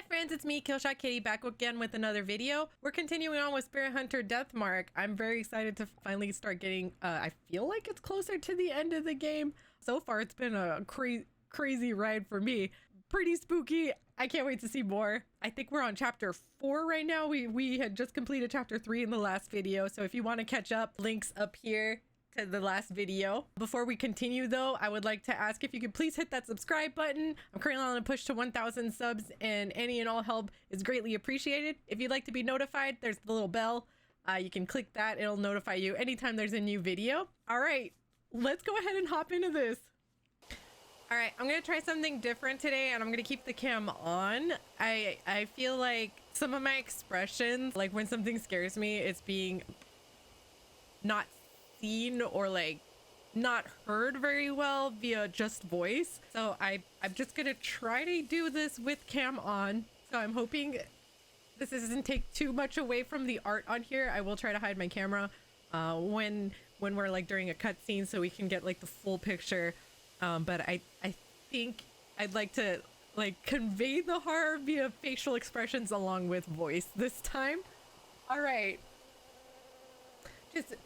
friends, it's me, KillshotKitty, back again with another video. We're continuing on with Spirit Hunter Deathmark. I'm very excited to finally start getting, I feel like it's closer to the end of the game. So far, it's been a crazy ride for me. Pretty spooky. I can't wait to see more. I think we're on chapter 4 right now. We had just completed chapter 3 in the last video. So if you want to catch up, links up here to the last video. Before we continue though, I would like to ask if you could please hit that subscribe button. I'm currently on a push to 1,000 subs and any and all help is greatly appreciated. If you'd like to be notified, there's the little bell. You can click that. It'll notify you anytime there's a new video. All right, let's go ahead and hop into this. All right, I'm gonna try something different today and I'm gonna keep the cam on. I feel like some of my expressions, like when something scares me, it's being not seen or like not heard very well via just voice. So I'm just gonna try to do this with cam on. So I'm hoping this doesn't take too much away from the art on here. I will try to hide my camera when we're like during a cutscene so we can get like the full picture. But I think I'd like to like convey the horror via facial expressions along with voice this time. All right.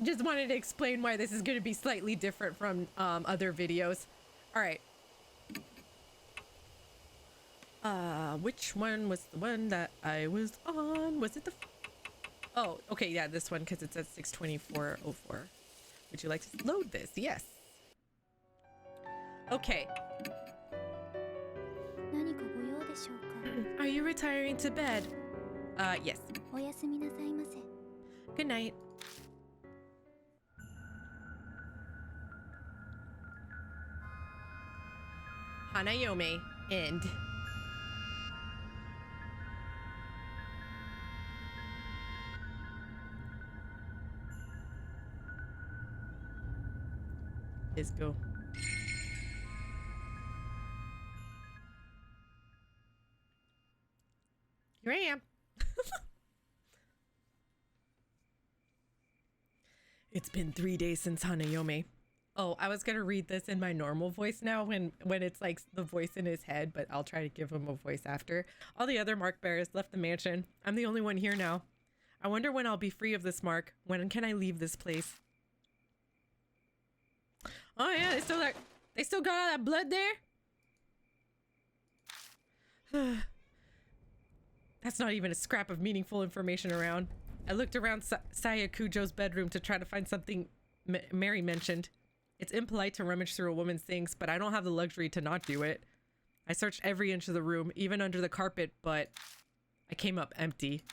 Just wanted to explain why this is going to be slightly different from other videos. All right. Which one was the one that I was on? Was it the... Oh, okay, yeah, this one, because it says 62404. Would you like to load this? Yes. Okay. Are you retiring to bed? Yes. Good night. Hanayome, end. Let's go. Here I am. It's been 3 days since Hanayome. Oh, I was gonna read this in my normal voice now when it's like the voice in his head, but I'll try to give him a voice after. All the other mark bearers left the mansion. I'm the only one here now. I wonder when I'll be free of this mark. When can I leave this place? Oh yeah, they still got all that blood there? That's not even a scrap of meaningful information around. I looked around Saya Kujo's bedroom to try to find something Mary mentioned. It's impolite to rummage through a woman's things, but I don't have the luxury to not do it. I searched every inch of the room, even under the carpet, but I came up empty.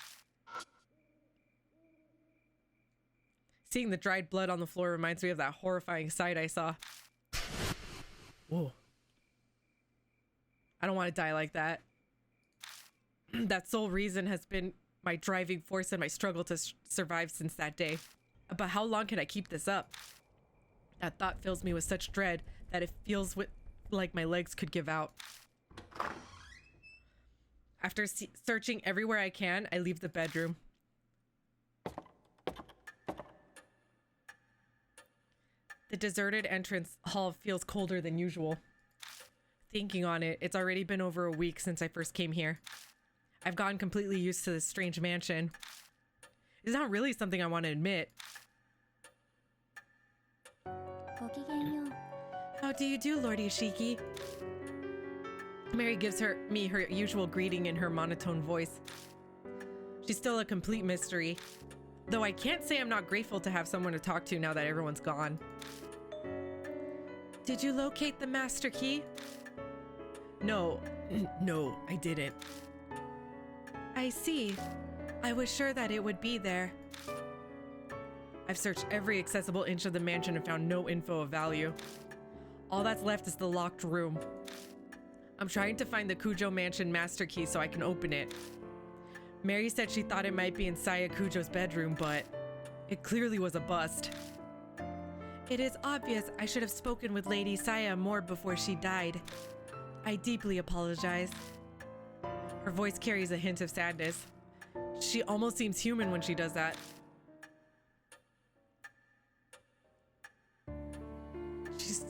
Seeing the dried blood on the floor reminds me of that horrifying sight I saw. Whoa. I don't want to die like that. That sole reason has been my driving force in my struggle to survive since that day. But how long can I keep this up? That thought fills me with such dread that it feels like my legs could give out. After searching everywhere I can, I leave the bedroom. The deserted entrance hall feels colder than usual. Thinking on it, it's already been over a week since I first came here. I've gotten completely used to this strange mansion. It's not really something I want to admit. How do you do, Lord Ishiki? Mary gives me her usual greeting in her monotone voice. She's still a complete mystery, though I can't say I'm not grateful to have someone to talk to now that everyone's gone. Did you locate the master key? No, I didn't. I see. I was sure that it would be there. I've searched every accessible inch of the mansion and found no info of value. All that's left is the locked room. I'm trying to find the Kujo mansion master key so I can open it. Mary said she thought it might be in Saya Kujo's bedroom, but it clearly was a bust. It is obvious I should have spoken with Lady Saya more before she died. I deeply apologize. Her voice carries a hint of sadness. She almost seems human when she does that. She's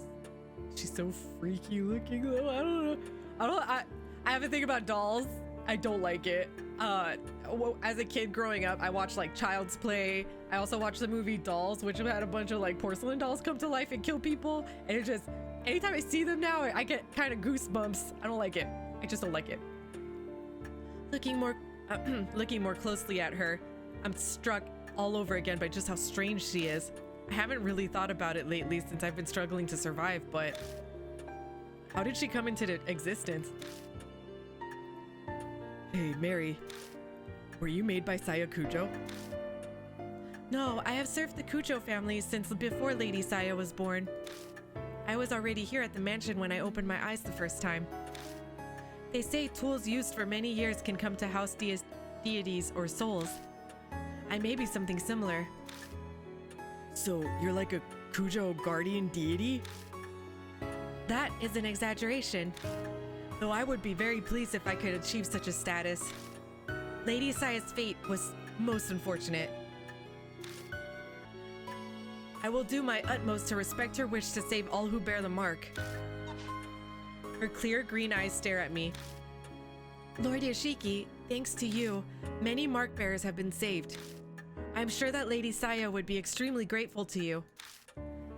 so freaky looking though. I don't know. I have a thing about dolls. I don't like it. As a kid growing up, I watched like Child's Play. I also watched the movie Dolls, which had a bunch of like porcelain dolls come to life and kill people. And it just, anytime I see them now, I get kind of goosebumps. I don't like it. I just don't like it. Looking more closely at her, I'm struck all over again by just how strange she is. I haven't really thought about it lately since I've been struggling to survive, but how did she come into existence? Hey, Mary, were you made by Saya Kujo? No, I have served the Kujo family since before Lady Saya was born. I was already here at the mansion when I opened my eyes the first time. They say tools used for many years can come to house deities or souls. I may be something similar. So you're like a Kujo guardian deity? That is an exaggeration, though I would be very pleased if I could achieve such a status. Lady Saya's fate was most unfortunate. I will do my utmost to respect her wish to save all who bear the mark. Her clear green eyes stare at me. Lord Yoshiki, thanks to you, many mark bearers have been saved. I'm sure that Lady Saya would be extremely grateful to you.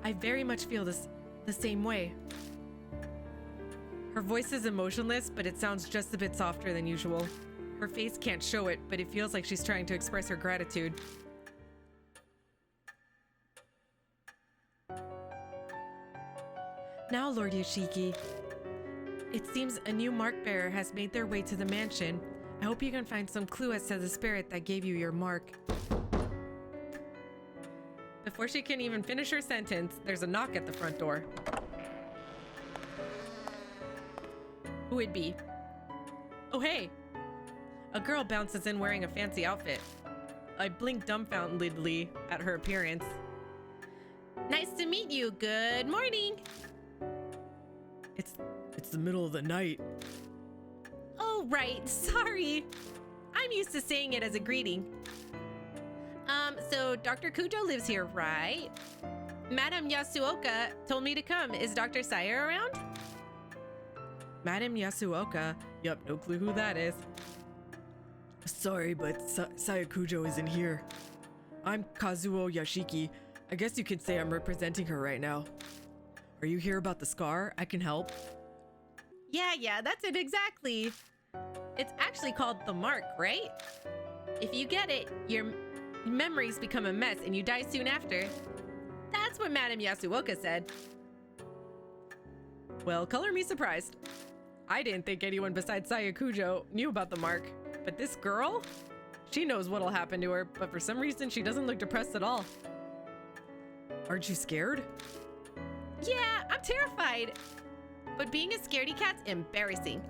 I very much feel the same way. Her voice is emotionless, but it sounds just a bit softer than usual. Her face can't show it, but it feels like she's trying to express her gratitude. Now, Lord Yoshiki, it seems a new mark bearer has made their way to the mansion. I hope you can find some clue as to the spirit that gave you your mark. Before she can even finish her sentence, there's a knock at the front door. Who it be? Oh, hey! A girl bounces in wearing a fancy outfit. I blink dumbfoundedly at her appearance. Nice to meet you. Good morning. It's the middle of the night. Oh, right. Sorry. I'm used to saying it as a greeting. So Dr. Kujo lives here, right? Madam Yasuoka told me to come. Is Dr. Saya around? Madam Yasuoka? Yup, no clue who that is. Sorry, but Saya Kujo isn't here. I'm Kazuo Yashiki. I guess you could say I'm representing her right now. Are you here about the scar? I can help. Yeah, that's it exactly. It's actually called the mark, right? If you get it, your memories become a mess and you die soon after. That's what Madam Yasuoka said. Well, color me surprised. I didn't think anyone besides Saya Kujo knew about the mark, but this girl? She knows what'll happen to her, but for some reason she doesn't look depressed at all. Aren't you scared? Yeah, I'm terrified. But being a scaredy cat's embarrassing.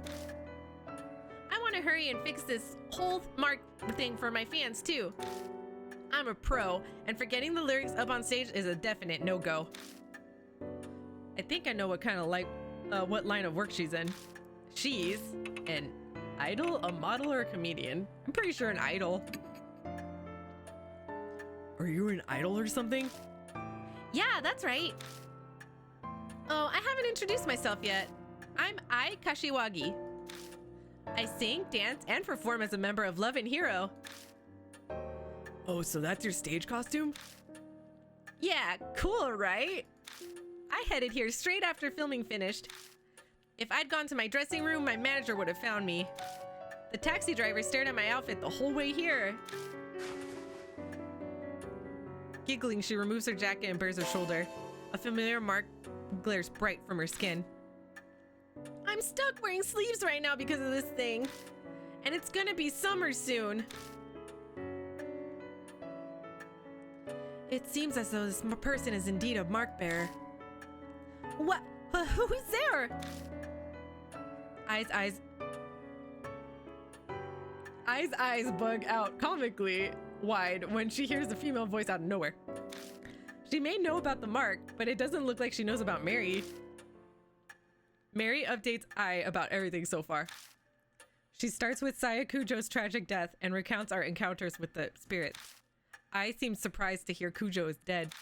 I want to hurry and fix this whole mark thing for my fans too. I'm a pro, and forgetting the lyrics up on stage is a definite no-go. I think I know what kind of what line of work she's in. She's an idol, a model, or a comedian. I'm pretty sure an idol. Are you an idol or something? Yeah, that's right. Oh, I haven't introduced myself yet. I'm Ai Kashiwagi. I sing, dance, and perform as a member of Love and Hero. Oh, so that's your stage costume? Yeah, cool, right? I headed here straight after filming finished. If I'd gone to my dressing room, my manager would have found me. The taxi driver stared at my outfit the whole way here. Giggling, she removes her jacket and bares her shoulder. A familiar mark glares bright from her skin. I'm stuck wearing sleeves right now because of this thing. And it's gonna be summer soon. It seems as though this person is indeed a mark bearer. What? Who's there? Eyes bug out comically wide when she hears a female voice out of nowhere. She may know about the mark, but it doesn't look like she knows about Mary. Mary updates Ai about everything so far. She starts with Saya Kujo's tragic death and recounts our encounters with the spirits. Ai seems surprised to hear Kujo is dead,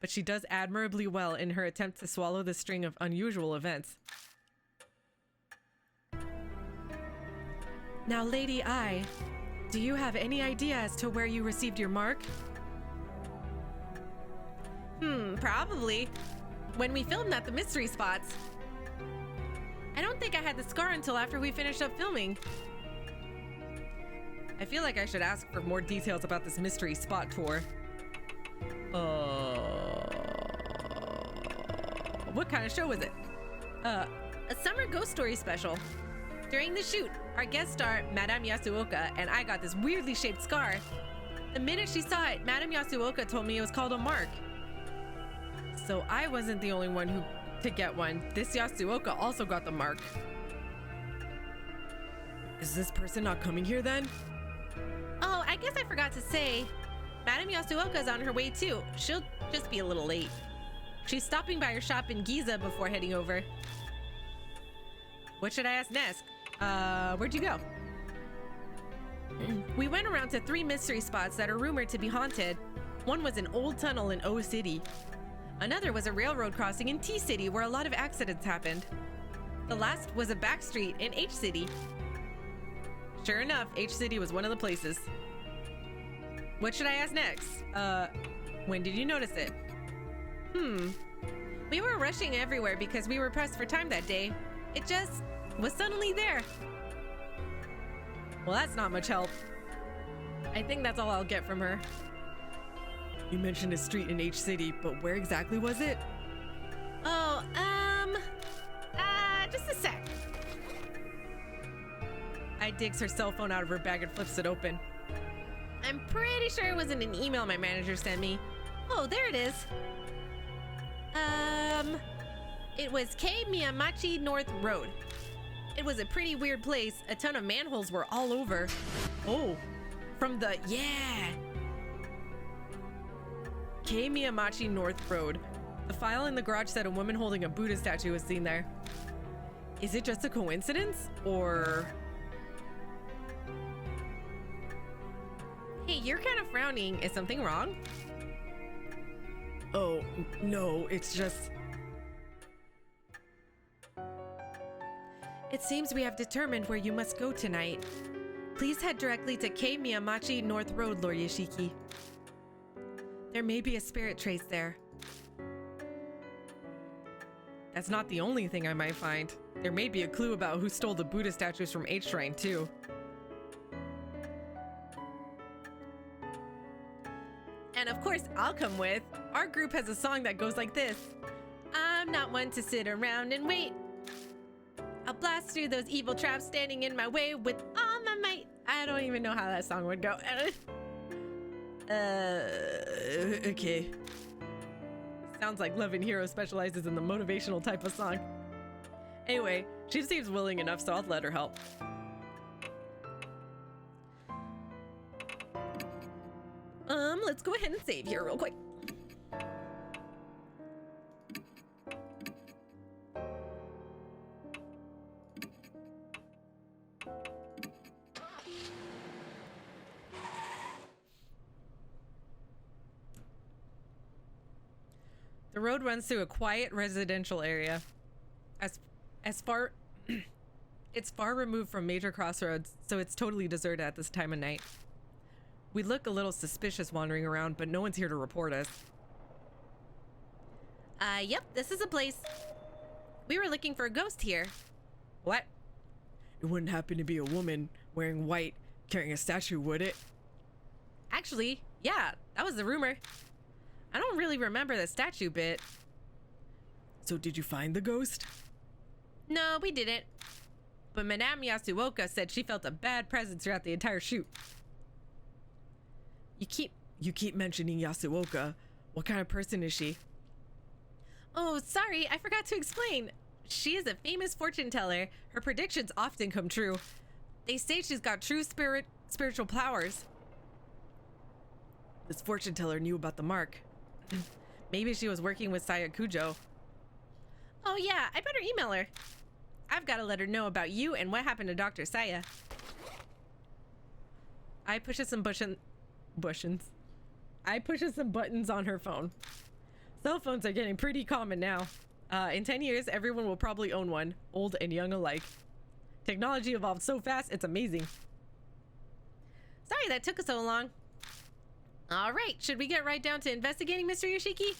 but she does admirably well in her attempt to swallow the string of unusual events. Now, Lady I, do you have any idea as to where you received your mark? Probably. When we filmed at the mystery spots. I don't think I had the scar until after we finished up filming. I feel like I should ask for more details about this mystery spot tour. What kind of show was it? A summer ghost story special. During the shoot, our guest star, Madame Yasuoka, and I got this weirdly shaped scar. The minute she saw it, Madame Yasuoka told me it was called a mark. So I wasn't the only one to get one. This Yasuoka also got the mark. Is this person not coming here then? Oh, I guess I forgot to say, Madame Yasuoka's on her way too. She'll just be a little late. She's stopping by her shop in Giza before heading over. What should I ask next? Where'd you go? We went around to 3 mystery spots that are rumored to be haunted. One was an old tunnel in O City. Another was a railroad crossing in T City where a lot of accidents happened. The last was a back street in H City. Sure enough, H City was one of the places. What should I ask next? When did you notice it? We were rushing everywhere because we were pressed for time that day. It just was suddenly there. Well, that's not much help. I think that's all I'll get from her. You mentioned a street in H City, but where exactly was it? Oh, just a sec. I digs her cell phone out of her bag and flips it open. I'm pretty sure it wasn't an email my manager sent me. Oh, there it is. It was K Miyamachi North Road. It was a pretty weird place. A ton of manholes were all over. Oh, from the, yeah. K Miyamachi North Road. The file in the garage said a woman holding a Buddha statue was seen there. Is it just a coincidence, or? Hey, you're kind of frowning. Is something wrong? Oh, no, it's just... It seems we have determined where you must go tonight. Please head directly to K Miyamachi North Road, Lord Yoshiki. There may be a spirit trace there. That's not the only thing I might find. There may be a clue about who stole the Buddha statues from H Shrine, too. And of course, I'll come with. Our group has a song that goes like this. I'm not one to sit around and wait. I'll blast through those evil traps standing in my way with all my might. I don't even know how that song would go. Okay. Sounds like Love and Hero specializes in the motivational type of song. Anyway, she seems willing enough, so I'll let her help. Let's go ahead and save here real quick. The road runs through a quiet residential area. As far it's far removed from major crossroads, so it's totally deserted at this time of night. We look a little suspicious wandering around, but no one's here to report us. Yep, this is a place. We were looking for a ghost here. What? It wouldn't happen to be a woman wearing white carrying a statue, would it? Actually, yeah, that was the rumor. I don't really remember the statue bit. So did you find the ghost? No, we didn't. But Madame Yasuoka said she felt a bad presence throughout the entire shoot. You keep mentioning Yasuoka. What kind of person is she? Oh, sorry, I forgot to explain. She is a famous fortune teller. Her predictions often come true. They say she's got true spiritual powers. This fortune teller knew about the mark. Maybe she was working with Saya Kujo. Oh yeah, I better email her. I've got to let her know about you and what happened to Dr. Saya. I pushes some buttons on her phone. Cell phones are getting pretty common now. In 10 years, everyone will probably own one, old and young alike. Technology evolved so fast, it's amazing. Sorry that took us so long. All right, should we get right down to investigating, Mr. Yoshiki?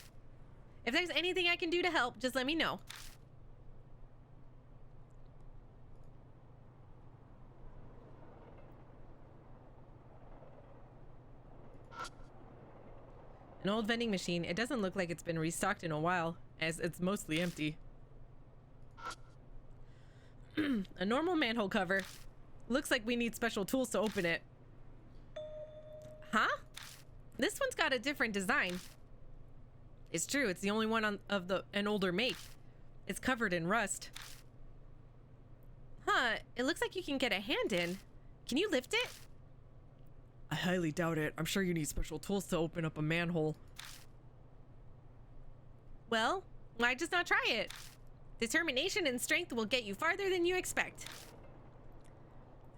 If there's anything I can do to help, just let me know. An old vending machine. It doesn't look like it's been restocked in a while, as it's mostly empty. A normal manhole cover. Looks like we need special tools to open it. Huh? This one's got a different design. It's true, it's the only one of an older make. It's covered in rust. Huh, it looks like you can get a hand in. Can you lift it? I highly doubt it. I'm sure you need special tools to open up a manhole. Well, why just not try it? Determination and strength will get you farther than you expect.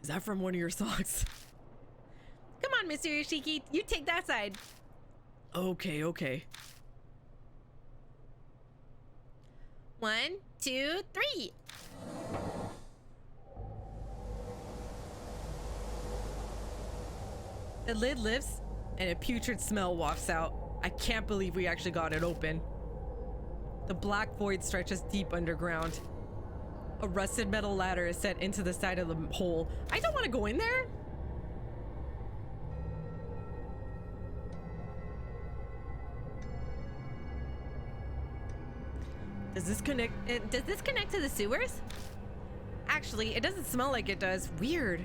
Is that from one of your songs? Come on, Mr. Yoshiki, you take that side. Okay, okay. 1, 2, 3. The lid lifts and a putrid smell wafts out. I can't believe we actually got it open. The black void stretches deep underground. A rusted metal ladder is set into the side of the hole. I don't want to go in there. Does this connect to the sewers? Actually, it doesn't smell like it does. Weird.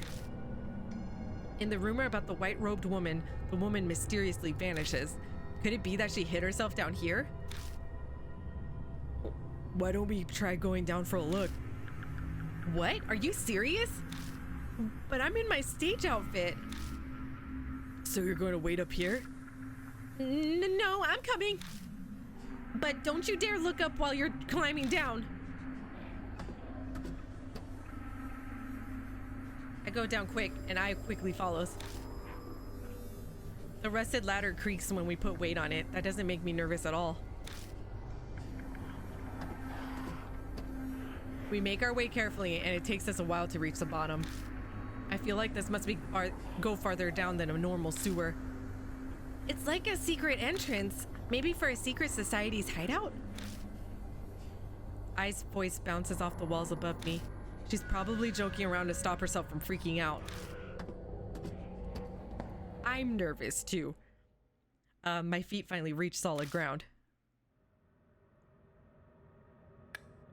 In the rumor about the white-robed woman, the woman mysteriously vanishes. Could it be that she hid herself down here? Why don't we try going down for a look? What? Are you serious? But I'm in my stage outfit. So you're going to wait up here? No, I'm coming. But don't you dare look up while you're climbing down. I go down quick, and I quickly follows. The rusted ladder creaks when we put weight on it. That doesn't make me nervous at all. We make our way carefully, and it takes us a while to reach the bottom. I feel like this must go farther down than a normal sewer. It's like a secret entrance, maybe for a secret society's hideout? Ai's voice bounces off the walls above me. She's probably joking around to stop herself from freaking out. I'm nervous too. My feet finally reach solid ground.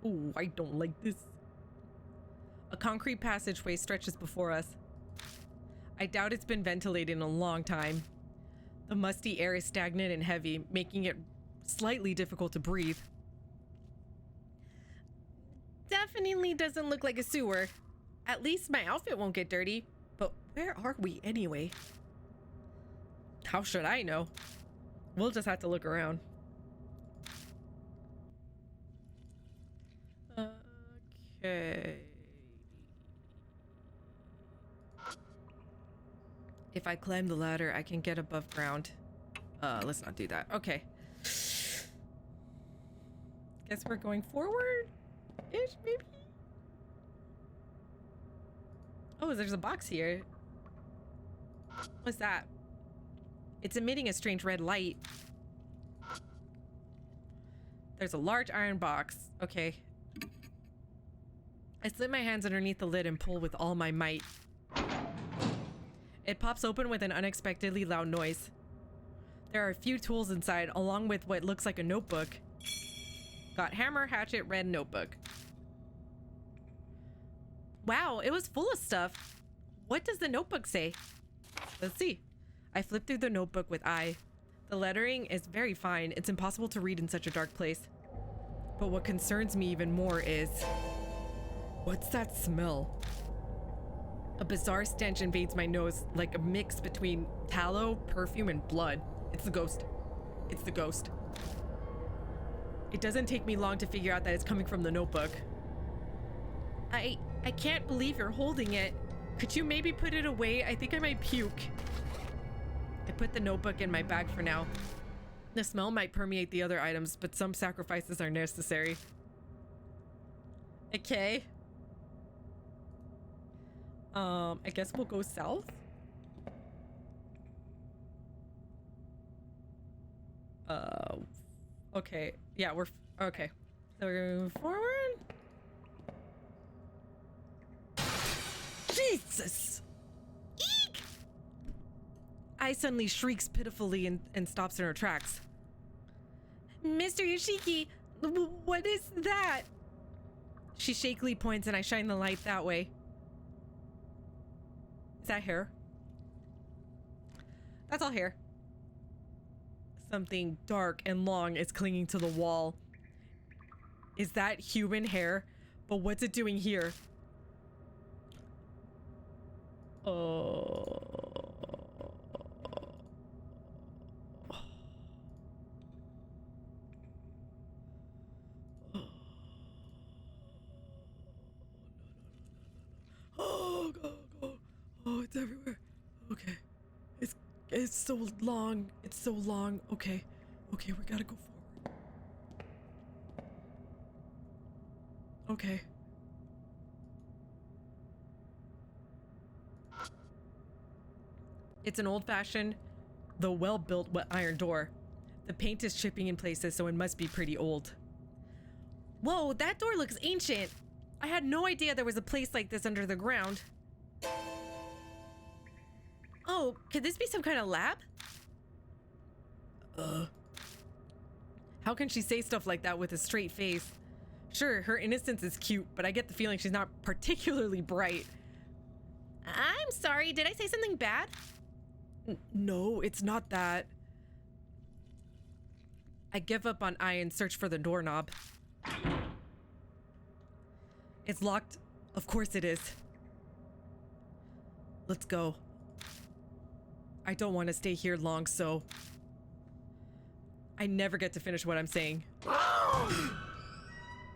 Ooh, I don't like this. A concrete passageway stretches before us. I doubt it's been ventilated in a long time. The musty air is stagnant and heavy, making it slightly difficult to breathe. Definitely doesn't look like a sewer. At least my outfit won't get dirty. But where are we anyway? How should I know? We'll just have to look around. Okay. If I climb the ladder, I can get above ground. Let's not do that. Okay. Guess we're going forward-ish, maybe? Oh, there's a box here. What's that? It's emitting a strange red light. There's a large iron box. Okay. I slip my hands underneath the lid and pull with all my might. It pops open with an unexpectedly loud noise. There are a few tools inside, along with what looks like a notebook. Got hammer, hatchet, red notebook. Wow, it was full of stuff. What does the notebook say? Let's see. I flip through the notebook with eye. The lettering is very fine. It's impossible to read in such a dark place. But what concerns me even more is... what's that smell? A bizarre stench invades my nose, like a mix between tallow, perfume, and blood. It's the ghost. It's the ghost. It doesn't take me long to figure out that it's coming from the notebook. I can't believe you're holding it. Could you maybe put it away? I think I might puke. I put the notebook in my bag for now. The smell might permeate the other items, but some sacrifices are necessary. Okay. I guess we'll go south. Okay. Yeah, we're okay. So we're gonna move forward. Jesus! Eek! I suddenly shrieks pitifully and stops in her tracks. Mr. Yoshiki, what is that? She shakily points and I shine the light that way. Is that hair? That's all hair. Something dark and long is clinging to the wall. Is that human hair? But what's it doing here? Oh. Oh, go. Oh, it's everywhere. Okay. It's so long. It's so long. Okay. Okay, we gotta go forward. Okay. It's an old-fashioned, though well-built iron door. The paint is chipping in places, so it must be pretty old. Whoa, that door looks ancient. I had no idea there was a place like this under the ground. Oh, could this be some kind of lab? How can she say stuff like that with a straight face? Sure, her innocence is cute, but I get the feeling she's not particularly bright. I'm sorry, did I say something bad? No, it's not that. I give up on I and search for the doorknob. It's locked. Of course it is. Let's go. I don't want to stay here long, so... I never get to finish what I'm saying.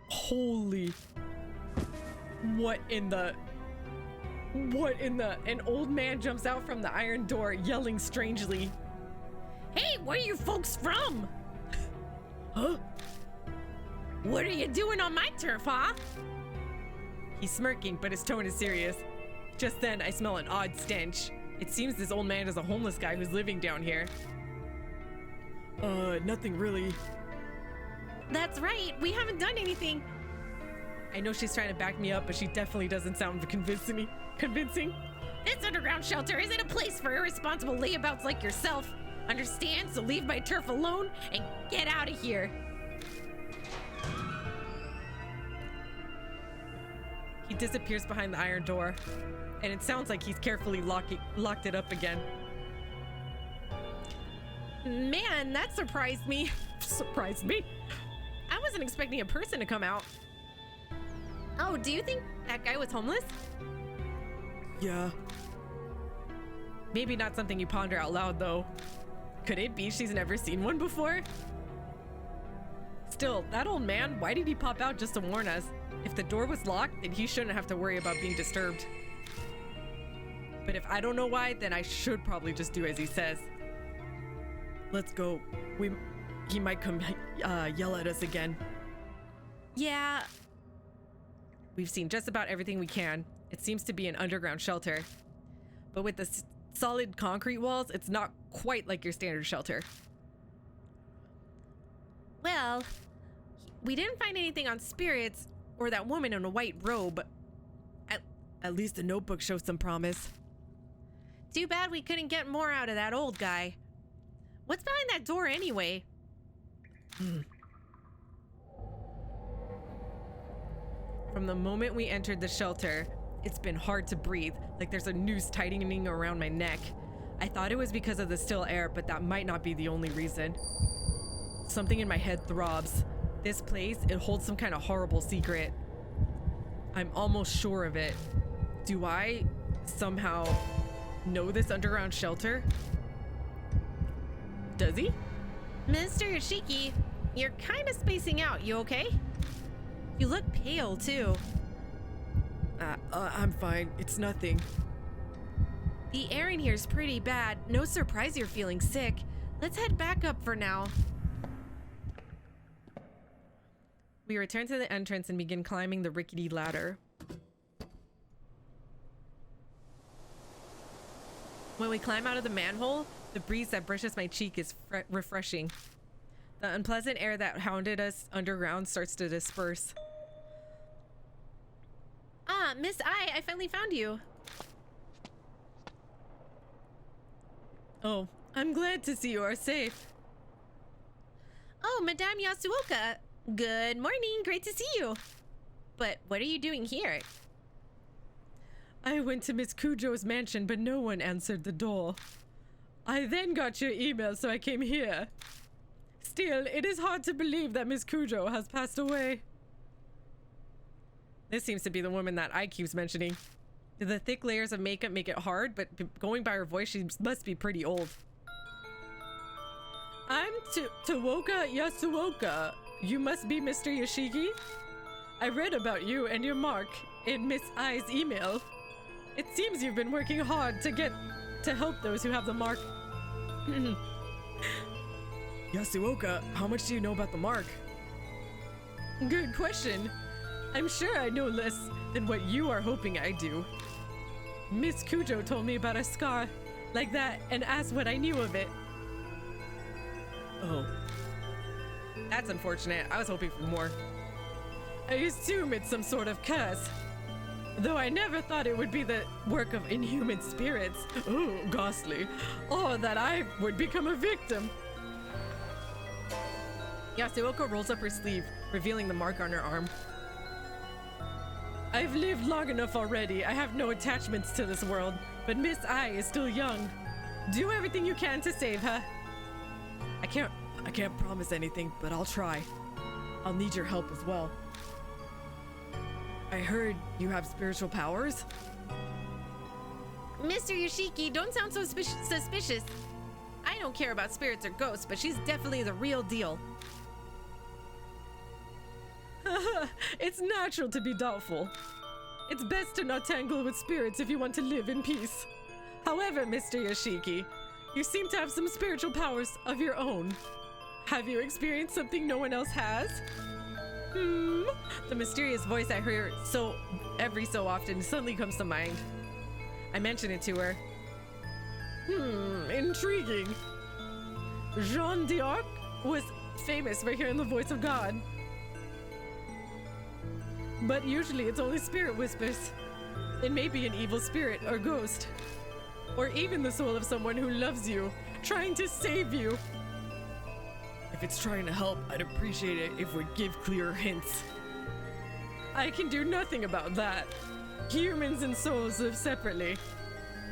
Holy... What in the... An old man jumps out from the iron door, yelling strangely. Hey, where are you folks from? Huh? What are you doing on my turf, huh? He's smirking, but his tone is serious. Just then, I smell an odd stench. It seems this old man is a homeless guy who's living down here. Nothing really. That's right, we haven't done anything. I know she's trying to back me up, but she definitely doesn't sound convincing. This underground shelter isn't a place for irresponsible layabouts like yourself. Understand? So leave my turf alone and get out of here. He disappears behind the iron door, and it sounds like he's carefully locked it up again. Man, that surprised me. Surprised me? I wasn't expecting a person to come out. Oh, do you think that guy was homeless? Yeah. Maybe not something you ponder out loud, though. Could it be she's never seen one before? Still, that old man, why did he pop out just to warn us? If the door was locked, then he shouldn't have to worry about being disturbed. But if I don't know why, then I should probably just do as he says. Let's go. He might come yell at us again. Yeah. We've seen just about everything we can. It seems to be an underground shelter. But with the solid concrete walls, it's not quite like your standard shelter. Well, we didn't find anything on spirits or that woman in a white robe. At least the notebook shows some promise. Too bad we couldn't get more out of that old guy. What's behind that door anyway? From the moment we entered the shelter, it's been hard to breathe, like there's a noose tightening around my neck. I thought it was because of the still air, but that might not be the only reason. Something in my head throbs. This place, it holds some kind of horrible secret. I'm almost sure of it. Do I somehow know this underground shelter? Does he? Mr. Yoshiki, you're kind of spacing out. You okay? You look pale, too. I'm fine. It's nothing. The air in here is pretty bad. No surprise you're feeling sick. Let's head back up for now. We return to the entrance and begin climbing the rickety ladder. When we climb out of the manhole, the breeze that brushes my cheek is refreshing. The unpleasant air that hounded us underground starts to disperse. Ah, Miss I finally found you. Oh, I'm glad to see you are safe. Oh, Madame Yasuoka. Good morning, great to see you. But what are you doing here? I went to Miss Kujo's mansion, but no one answered the door. I then got your email, so I came here. Still, it is hard to believe that Miss Kujo has passed away. This seems to be the woman that I keeps mentioning. The thick layers of makeup make it hard, but going by her voice, she must be pretty old. I'm Tawoka Yasuoka. You must be Mr. Yoshiki? I read about you and your mark in Miss I's email. It seems you've been working hard to help those who have the mark. Yasuoka, how much do you know about the mark? Good question. I'm sure I know less than what you are hoping I do. Miss Kujo told me about a scar like that and asked what I knew of it. Oh. That's unfortunate. I was hoping for more. I assume it's some sort of curse. Though I never thought it would be the work of inhuman spirits. Oh, ghastly. Or that I would become a victim. Yasuoka rolls up her sleeve, revealing the mark on her arm. I've lived long enough already. I have no attachments to this world, but Miss I is still young. Do everything you can to save her. I can't promise anything, but I'll try. I'll need your help as well. I heard you have spiritual powers? Mr. Yoshiki, don't sound so suspicious. I don't care about spirits or ghosts, but she's definitely the real deal. It's natural to be doubtful. It's best to not tangle with spirits if you want to live in peace. However, Mr. Yoshiki, you seem to have some spiritual powers of your own. Have you experienced something no one else has? The mysterious voice I hear every so often suddenly comes to mind. I mention it to her. Intriguing. Jean d'Arc was famous for hearing the voice of God. But usually it's only spirit whispers. It may be an evil spirit or ghost. Or even the soul of someone who loves you, trying to save you. If it's trying to help, I'd appreciate it if we'd give clearer hints. I can do nothing about that. Humans and souls live separately.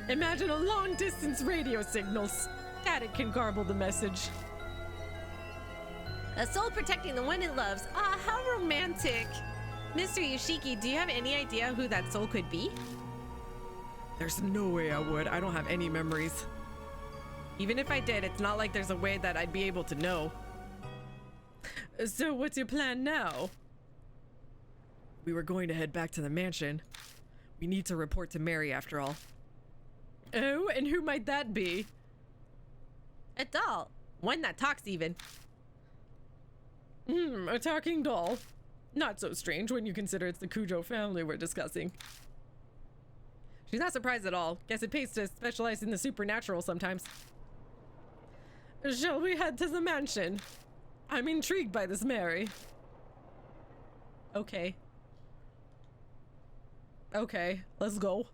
Imagine a long-distance radio signal. Static can garble the message. A soul protecting the one it loves. Ah, how romantic. Mr. Yoshiki, do you have any idea who that soul could be? There's no way I would. I don't have any memories. Even if I did, it's not like there's a way that I'd be able to know. So what's your plan now? We were going to head back to the mansion. We need to report to Mary after all. Oh, and who might that be? A doll. One that talks even. A talking doll. Not so strange when you consider it's the Kujo family we're discussing. She's not surprised at all. Guess it pays to specialize in the supernatural sometimes. Shall we head to the mansion? I'm intrigued by this Mary. Okay. Okay, let's go.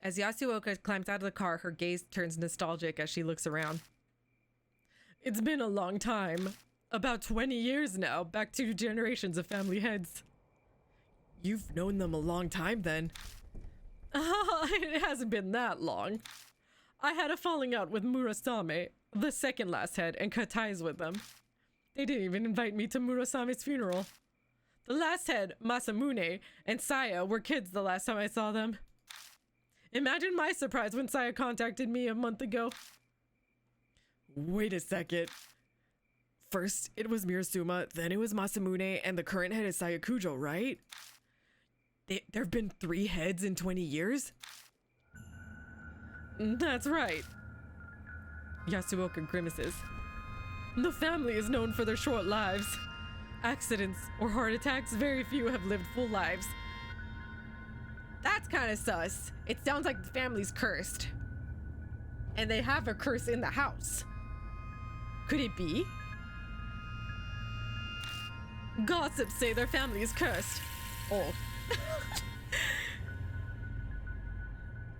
As Yasuoka climbs out of the car, her gaze turns nostalgic as she looks around. It's been a long time. About 20 years now, back 2 generations of family heads. You've known them a long time then. It hasn't been that long. I had a falling out with Murasame, the second last head, and cut ties with them. They didn't even invite me to Murasame's funeral. The last head, Masamune, and Saya were kids the last time I saw them. Imagine my surprise when Saya contacted me a month ago. Wait a second. First, it was Mirasuma, then it was Masamune, and the current head is Sayakujo, right? There have been 3 heads in 20 years? That's right. Yasuoka grimaces. The family is known for their short lives. Accidents or heart attacks, very few have lived full lives. That's kind of sus. It sounds like the family's cursed. And they have a curse in the house. Could it be? Gossips say their family is cursed. Oh.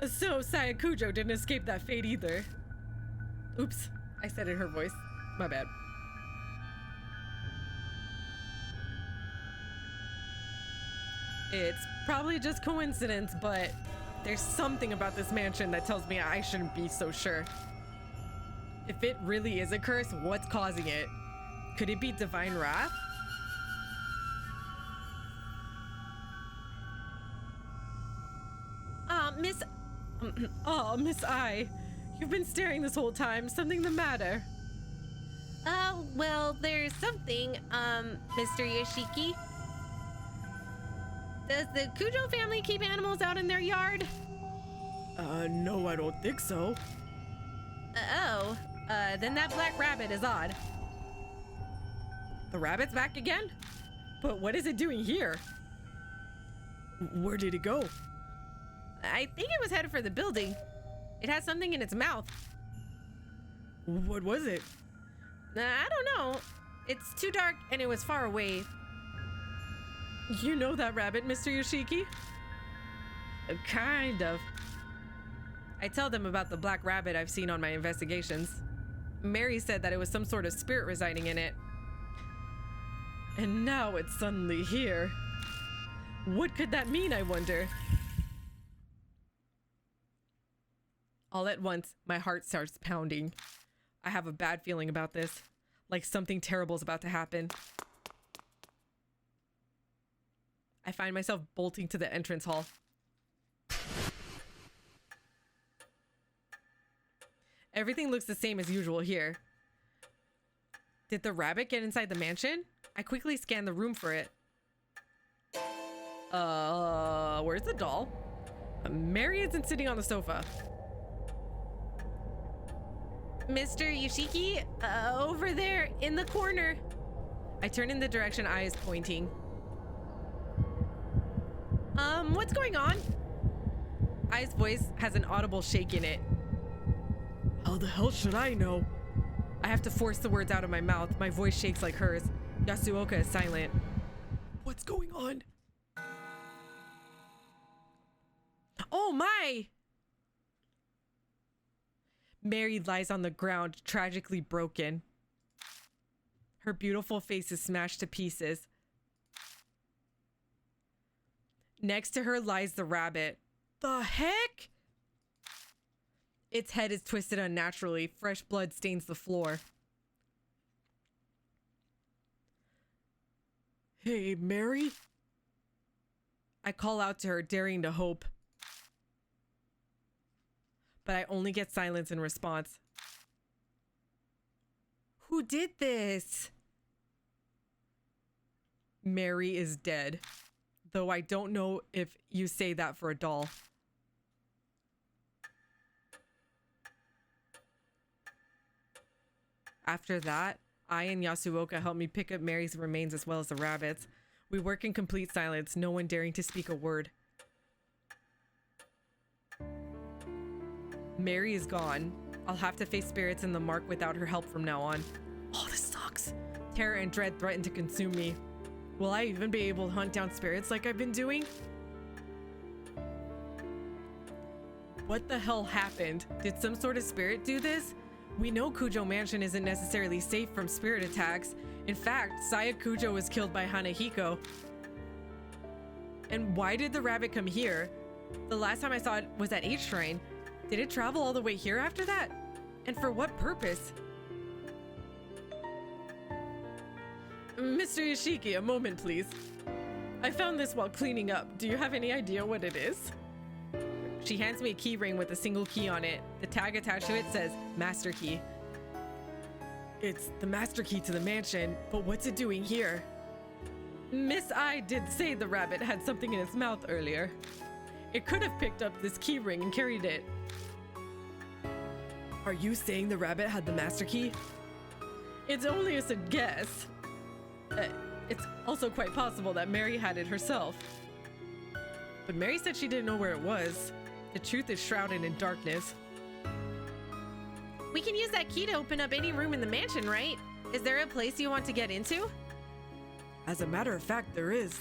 So Sayakujo didn't escape that fate either. Oops, I said it in her voice. My bad. It's probably just coincidence, but there's something about this mansion that tells me I shouldn't be so sure. If it really is a curse, what's causing it? Could it be divine wrath? Miss I. You've been staring this whole time. Something the matter? Well, there's something, Mr. Yoshiki. Does the Kujo family keep animals out in their yard? No, I don't think so. Then that black rabbit is odd. The rabbit's back again? But what is it doing here? Where did it go? I think it was headed for the building. It has something in its mouth. What was it? I don't know. It's too dark and it was far away. You know that rabbit, Mr. Yoshiki? Kind of. I tell them about the black rabbit I've seen on my investigations. Mary said that it was some sort of spirit residing in it. And now it's suddenly here. What could that mean, I wonder? All at once, my heart starts pounding. I have a bad feeling about this, like something terrible is about to happen. I find myself bolting to the entrance hall. Everything looks the same as usual here. Did the rabbit get inside the mansion? I quickly scan the room for it. Where's the doll? Mary isn't sitting on the sofa. Mr. Yoshiki, over there in the corner. I turn in the direction I is pointing. What's going on? Ai's voice has an audible shake in it. How the hell should I know? I have to force the words out of my mouth. My voice shakes like hers. Yasuoka is silent. What's going on? Oh my! Mary lies on the ground, tragically broken. Her beautiful face is smashed to pieces. Next to her lies the rabbit. The heck? Its head is twisted unnaturally. Fresh blood stains the floor. Hey, Mary? I call out to her, daring to hope. But I only get silence in response. Who did this? Mary is dead. Though I don't know if you say that for a doll. After that, I and Yasuoka help me pick up Mary's remains as well as the rabbits. We work in complete silence, no one daring to speak a word. Mary is gone. I'll have to face spirits in the mark without her help from now on. Oh, this sucks. Terror and dread threaten to consume me. Will I even be able to hunt down spirits like I've been doing? What the hell happened? Did some sort of spirit do this? We know Kujo Mansion isn't necessarily safe from spirit attacks. In fact, Sayakujo was killed by Hanahiko. And why did the rabbit come here? The last time I saw it was at H Shrine. Did it travel all the way here after that? And for what purpose? Mr. Yoshiki, a moment, please. I found this while cleaning up. Do you have any idea what it is? She hands me a key ring with a single key on it. The tag attached to it says Master Key. It's the master key to the mansion, but what's it doing here? Miss I did say the rabbit had something in its mouth earlier. It could have picked up this key ring and carried it. Are you saying the rabbit had the master key? It's only a guess. It's also quite possible that Mary had it herself. But Mary said she didn't know where it was. The truth is shrouded in darkness. We can use that key to open up any room in the mansion, right? Is there a place you want to get into? As a matter of fact, there is.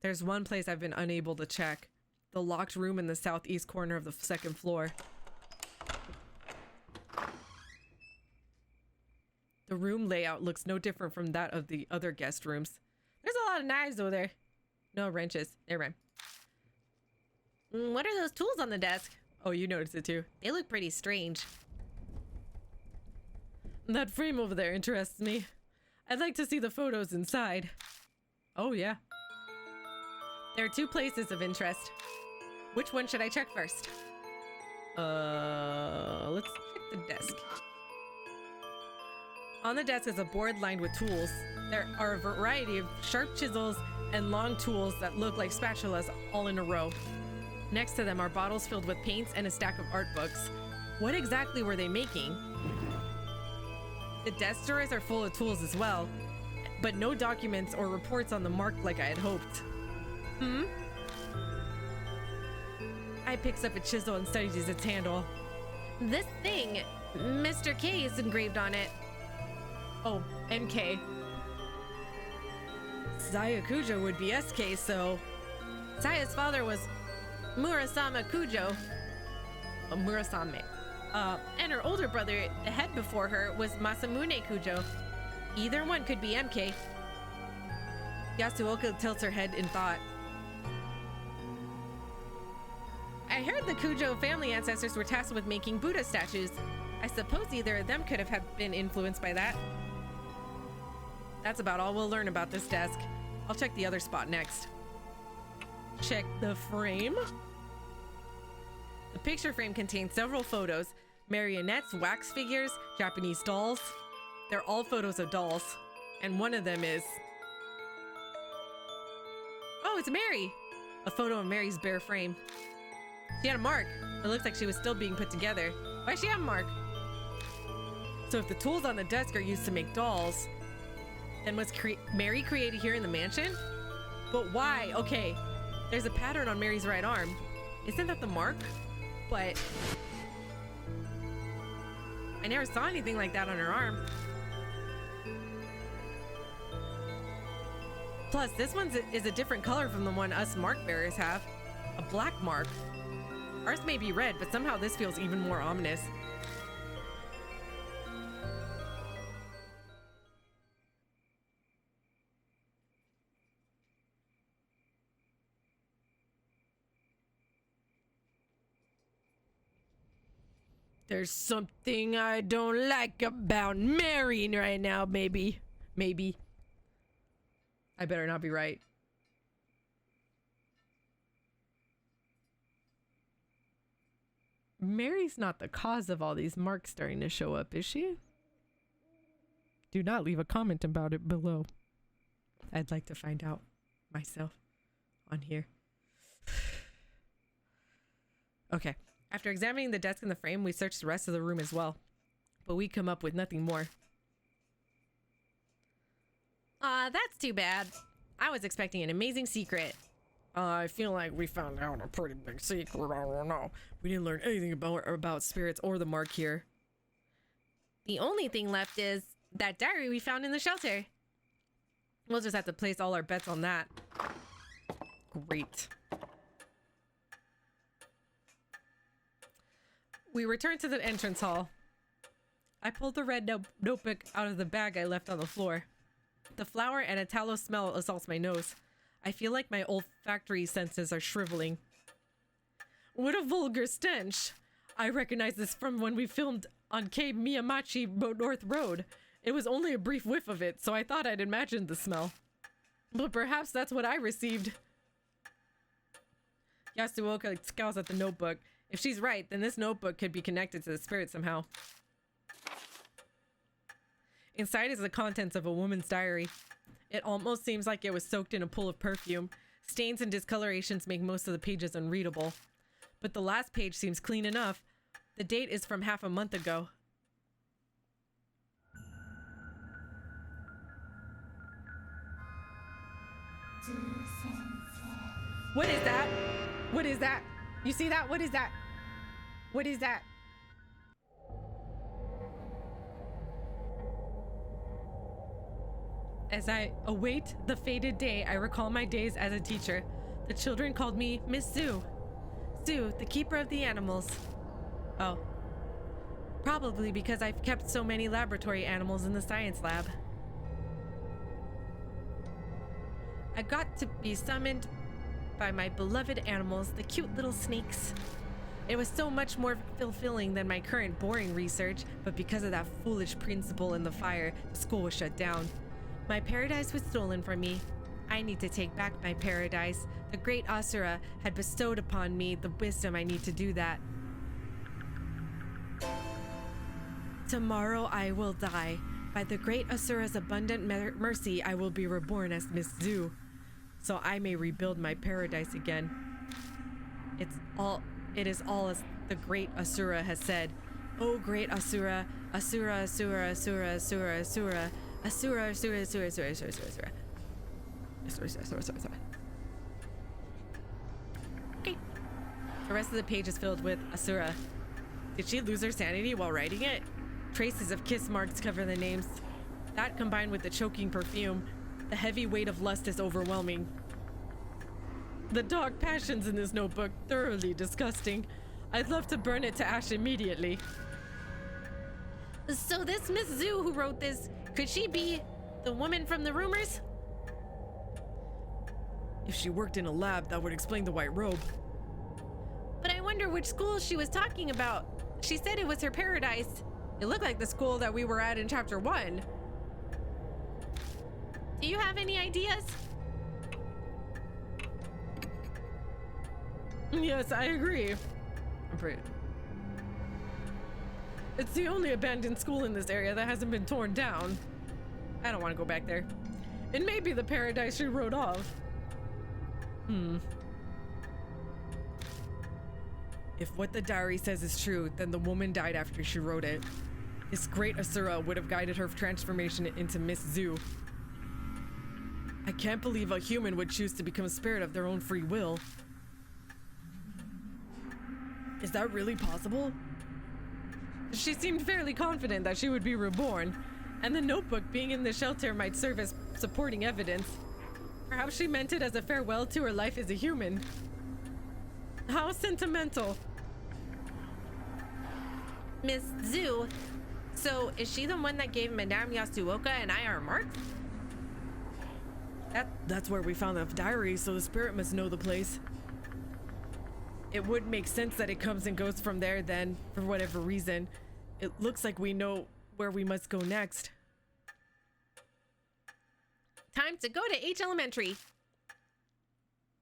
There's one place I've been unable to check. The locked room in the southeast corner of the second floor. The room layout looks no different from that of the other guest rooms. There's a lot of knives over there. No wrenches. Never mind. What are those tools on the desk? Oh, you noticed it too. They look pretty strange. That frame over there interests me. I'd like to see the photos inside. Oh, yeah. There are 2 places of interest. Which one should I check first? Let's check the desk. On the desk is a board lined with tools. There are a variety of sharp chisels and long tools that look like spatulas all in a row. Next to them are bottles filled with paints and a stack of art books. What exactly were they making? The desk drawers are full of tools as well, but no documents or reports on the mark like I had hoped. I picks up a chisel and studies its handle. This thing, Mr. K is engraved on it. Oh, MK. Saya Kujo would be SK, so... Saya's father was Murasame Kujo. Murasame. And her older brother, the head before her, was Masamune Kujo. Either one could be MK. Yasuoka tilts her head in thought. I heard the Kujo family ancestors were tasked with making Buddha statues. I suppose either of them could have been influenced by that. That's about all we'll learn about this desk. I'll check the other spot next. Check the frame. The picture frame contains several photos. Marionettes, wax figures, Japanese dolls. They're all photos of dolls. And one of them is... Oh, it's Mary! A photo of Mary's bare frame. She had a mark. It looks like she was still being put together. Why does she have a mark? So if the tools on the desk are used to make dolls, then was Mary created here in the mansion? But why? Okay, there's a pattern on Mary's right arm. Isn't that the mark? But I never saw anything like that on her arm. Plus, this one is a different color from the one us mark bearers have. A black mark. Ours may be red, but somehow this feels even more ominous. There's something I don't like about Mary right now, maybe. Maybe. I better not be right. Mary's not the cause of all these marks starting to show up, is she? Do not leave a comment about it below. I'd like to find out myself on here. Okay. After examining the desk and the frame, we searched the rest of the room as well. But we come up with nothing more. That's too bad. I was expecting an amazing secret. I feel like we found out a pretty big secret. I don't know. We didn't learn anything about spirits or the mark here. The only thing left is that diary we found in the shelter. We'll just have to place all our bets on that. Great. We returned to the entrance hall. I pulled the red notebook out of the bag I left on the floor. The flour and a tallow smell assaults my nose. I feel like my olfactory senses are shriveling. What a vulgar stench! I recognize this from when we filmed on K Miyamachi North Road. It was only a brief whiff of it, so I thought I'd imagined the smell. But perhaps that's what I received. Yasuoka scowls at the notebook. If she's right, then this notebook could be connected to the spirit somehow. Inside is the contents of a woman's diary. It almost seems like it was soaked in a pool of perfume. Stains and discolorations make most of the pages unreadable. but the last page seems clean enough. The date is from half a month ago. What is that? What is that? You see that? What is that? What is that? As I await the fated day, I recall my days as a teacher. The children called me Miss Zoo. Zoo, the keeper of the animals. Oh. Probably because I've kept so many laboratory animals in the science lab. I got to be summoned by my beloved animals, the cute little snakes. It was so much more fulfilling than my current boring research, but because of that foolish principal in the fire, the school was shut down. My paradise was stolen from me. I need to take back my paradise. The great Asura had bestowed upon me the wisdom I need to do that. Tomorrow I will die. By the great Asura's abundant mercy, I will be reborn as Miss Zoo, so I may rebuild my paradise again. It is all as the great Asura has said. Oh, great Asura, Asura, Asura, Asura, Asura, Asura, Asura, Asura, Asura, Asura, Asura, Asura, Asura. Okay. The rest of the page is filled with Asura. Did she lose her sanity while writing it? Traces of kiss marks cover the names. That combined with the choking perfume, the heavy weight of lust is overwhelming. The dark passions in this notebook, thoroughly disgusting. I'd love to burn it to ash immediately. So this Miss Zoo who wrote this, could she be the woman from the rumors? If she worked in a lab, that would explain the white robe. But I wonder which school she was talking about. She said it was her paradise. It looked like the school that we were at in chapter 1. Do you have any ideas? Yes, I agree. I'm pretty. It's the only abandoned school in this area that hasn't been torn down. I don't want to go back there. It may be the paradise she wrote off. If what the diary says is true, then the woman died after she wrote it. This great Asura would have guided her transformation into Miss Zoo. I can't believe a human would choose to become a spirit of their own free will. Is that really possible? She seemed fairly confident that she would be reborn, and the notebook being in the shelter might serve as supporting evidence. Perhaps she meant it as a farewell to her life as a human. How sentimental. Miss Zoo. So is she the one that gave Madame Yasuoka and I our marks? That's where we found the diary, so the spirit must know the place. It would make sense that it comes and goes from there then, for whatever reason. It looks like we know where we must go next. Time to go to H Elementary.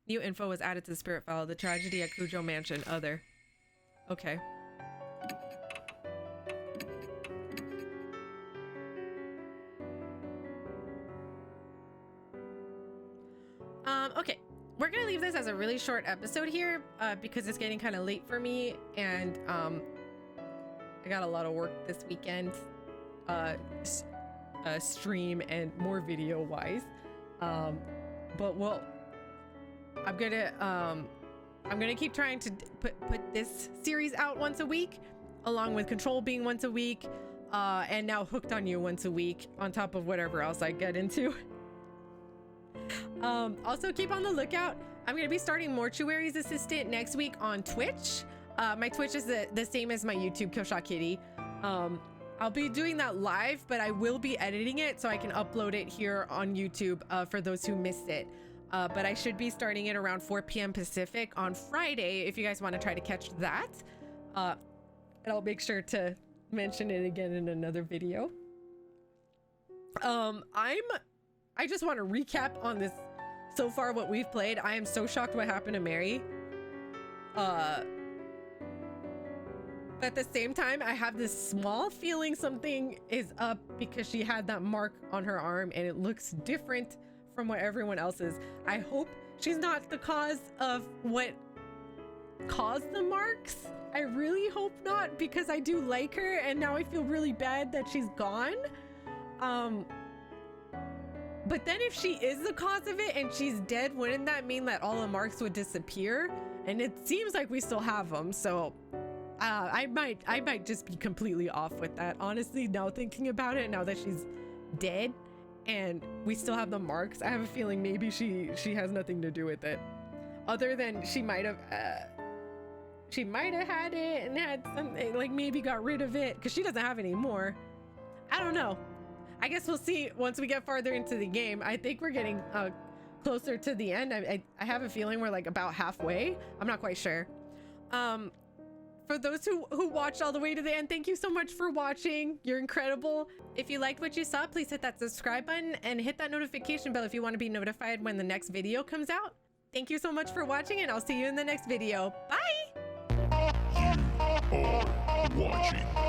New info was added to the spirit file. The tragedy at Cujo Mansion. Other. Okay. Okay. We're gonna leave this as a really short episode here because it's getting kind of late for me, and I got a lot of work this weekend, stream and more video wise. But well, I'm gonna keep trying to put this series out once a week, along with Control being once a week, and now Hooked on You once a week, on top of whatever else I get into. Also keep on the lookout. I'm gonna be starting Mortuary's Assistant next week on Twitch. My Twitch is the same as my YouTube, KillshotKitty. I'll be doing that live, but I will be editing it so I can upload it here on YouTube for those who missed it. But I should be starting it around 4 p.m. Pacific on Friday if you guys want to try to catch that. And I'll make sure to mention it again in another video. I just want to recap on this so far what we've played. I am so shocked what happened to Mary. But at the same time, I have this small feeling something is up because she had that mark on her arm and it looks different from what everyone else is. I hope she's not the cause of what cause the marks. I really hope not, because I do like her and now I feel really bad that she's gone. But then if she is the cause of it and she's dead, wouldn't that mean that all the marks would disappear? And it seems like we still have them, so I might just be completely off with that. Honestly, now thinking about it, now that she's dead and we still have the marks, I have a feeling maybe she has nothing to do with it, other than she might have had it and had something, like maybe got rid of it because she doesn't have any more. I don't know. I guess we'll see once we get farther into the game. I think we're getting closer to the end. I have a feeling we're like about halfway. I'm not quite sure. For those who watched all the way to the end, thank you so much for watching. You're incredible. If you liked what you saw, please hit that subscribe button and hit that notification bell if you want to be notified when the next video comes out. Thank you so much for watching, and I'll see you in the next video. Bye! You are watching